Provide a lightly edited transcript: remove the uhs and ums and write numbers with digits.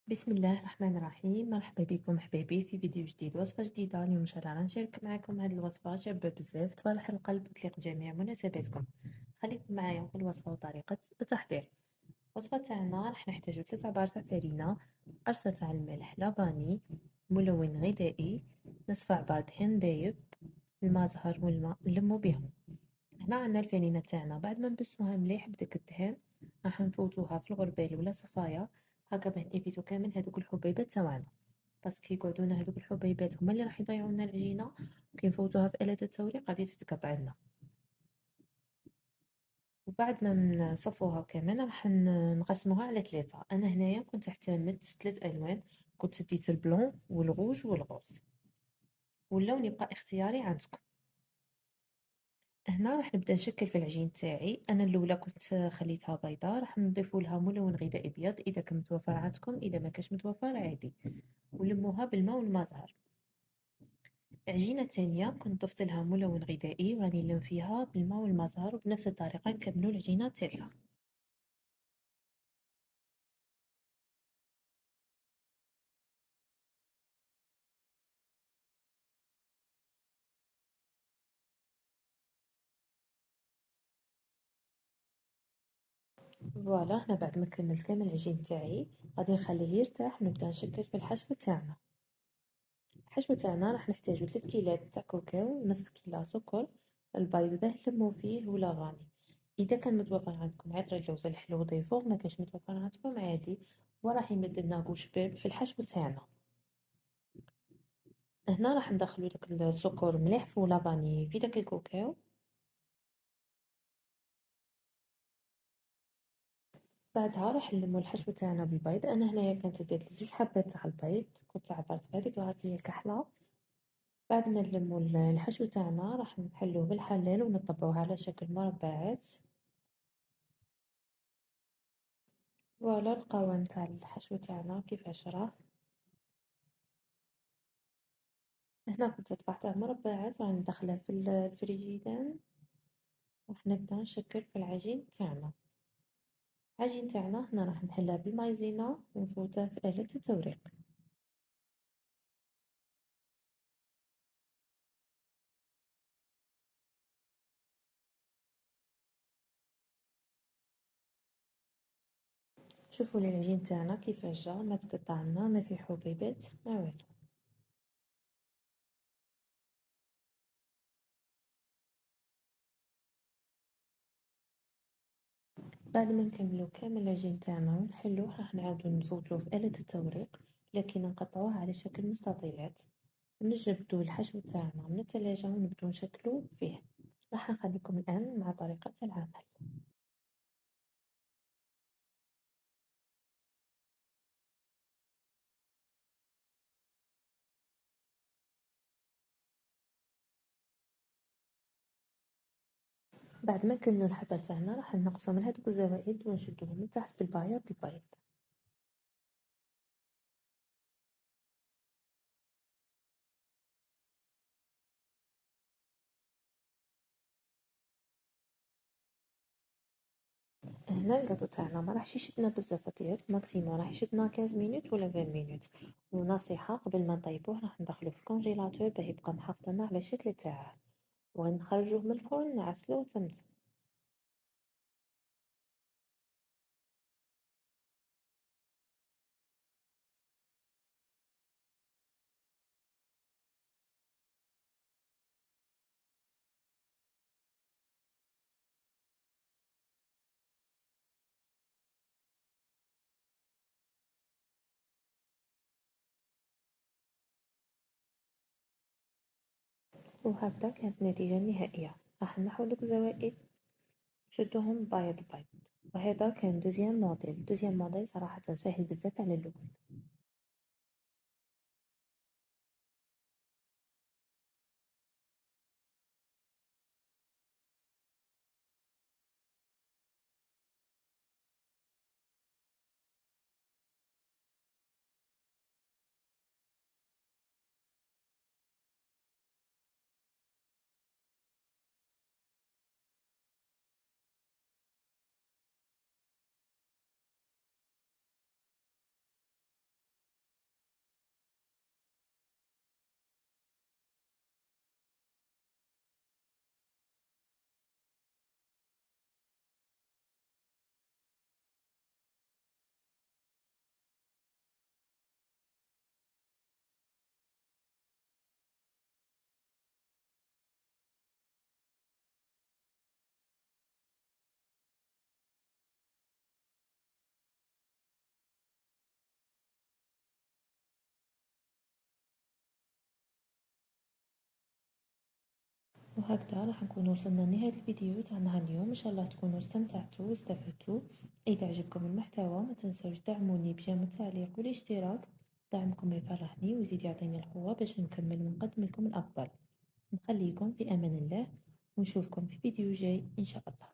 بسم الله الرحمن الرحيم، مرحبا بكم حبايبي في فيديو جديد. وصفة جديدة اليوم ان شاء الله غنشارك معكم هذه الوصفة شابة بزاف تفرح القلب وتليق جميع مناسباتكم. خليكم معايا في الوصفة وطريقة التحضير. الوصفة تاعنا راح نحتاجو 3 عبار فرينة، قرصة تاع الملح لافاني، ملون غذائي، نصف عبار دهن دايب، الماء زهر والماء نلمو بهم. هنا عندنا الفرينة تاعنا، بعد ما نبسموها مليح بداك الدهن راح نفوتوها في الغربال ولا صفاية هكا باه نيفيتو كامل هادوك الحبيبات تاعنا، باسكو يقعدونا هادوك الحبيبات هما اللي راح يضيعوا لنا العجينه، وكي نفوتوها في آلة التوريق غادي تتقطع لنا. وبعد ما نصفوها كامل راح نقسموها على ثلاثه. انا هنايا كنت اعتمدت 3 الوان، كنت ديت البلون والغوج والغوز، واللون يبقى اختياري عندكم. هنا راح نبدا نشكل في العجين تاعي. انا الاولى كنت خليتها بيضاء، راح نضيف لها ملون غذائي ابيض اذا كان متوفر عندكم، اذا ما كانش متوفر عادي، ولموها بالماء والماء زهر. عجينة تانية كنت ضفت لها ملون غذائي وراني نلم فيها بالماء والماء زهر، وبنفس الطريقة نكملوا العجينة الثالثة. فوالا هنا بعد ما كملت كامل العجين تاعي غادي نخليه يرتاح ونبدا نشكل في الحشو تاعنا. الحشو تاعنا راح نحتاجو 3 كيلات تاع كاكاو، نصف كيلة سكر، البيض باه نلمو فيه ولا غاني. اذا كان متوفر عندكم عطر اللوز الحلو ضيفوه، ما كانش متوفر عندكم عادي، وراح يمد لنا قوش باب في الحشو تاعنا. هنا راح ندخلو داك السكر مليح في لافاني في داك الكاكاو. بعدها راح نلمو الحشو تاعنا بالبيض. انا هنايا كانت درت 2 حبات تاع البيض، كنت عبرت بهذيك العطرية الكحلة. بعد ما نلمو الحشو تاعنا راح نحلوه بالحلال ونطبقوه على شكل مربعات. فوالا القوام تاع الحشو تاعنا كيفاش راه. هنا كنت طبعته مربعات وغندخله في الفريجيدان. راح نبدا نشكل في العجين تاعنا. العجين تاعنا هنا راح نحلها بالمايزينا ونفوتها في آلة التوريق. شوفوا لي العجين تاعنا كيفاش جا، ما تقطعنا، ما في حبيبات، ما والو. بعد ما نكملو كامل العجين تاعنا ونحلوه راح نعاودو نفوتوه في آلة التوريق، لكن نقطعوه على شكل مستطيلات. نجبدو الحشو تاعنا من الثلاجة ونبدو نشكلو فيه. راح نخليكم الآن مع طريقة العمل. بعد ما نكملو الحبة تاعنا راح نقصو من هادوك الزوائد ونشدوهم من تحت بالبايض البيض. هنا الكاطو تاعنا ما راحش يشدنا بزاف طيب، ماكسيموم راح يشدنا 15 مينوت ولا 20 مينوت. ونصيحة قبل ما نطيبوه راح ندخلوه في الكونجيلاتور باه يبقى محافظنا على الشكل تاعه، ونخرجوه من الفرن نعسلوه وتمت. وهكذا كانت النتيجة النهائية. راح نحو دوك الزوائد نشدوهم بايض بايض. وهذا كان دوزيام موديل صراحة ساهل بزاف على الأول. وهكذا راح نكون وصلنا لنهاية الفيديو تاعنا اليوم. إن شاء الله تكونوا استمتعتوا واستفدتوا. إذا عجبكم المحتوى ما تنسوش دعموني بجيم التعليق والاشتراك. دعمكم يفرحني ويزيد يعطيني القوة باش نكمل ونقدم لكم الأفضل. نخليكم في أمان الله ونشوفكم في فيديو جاي إن شاء الله.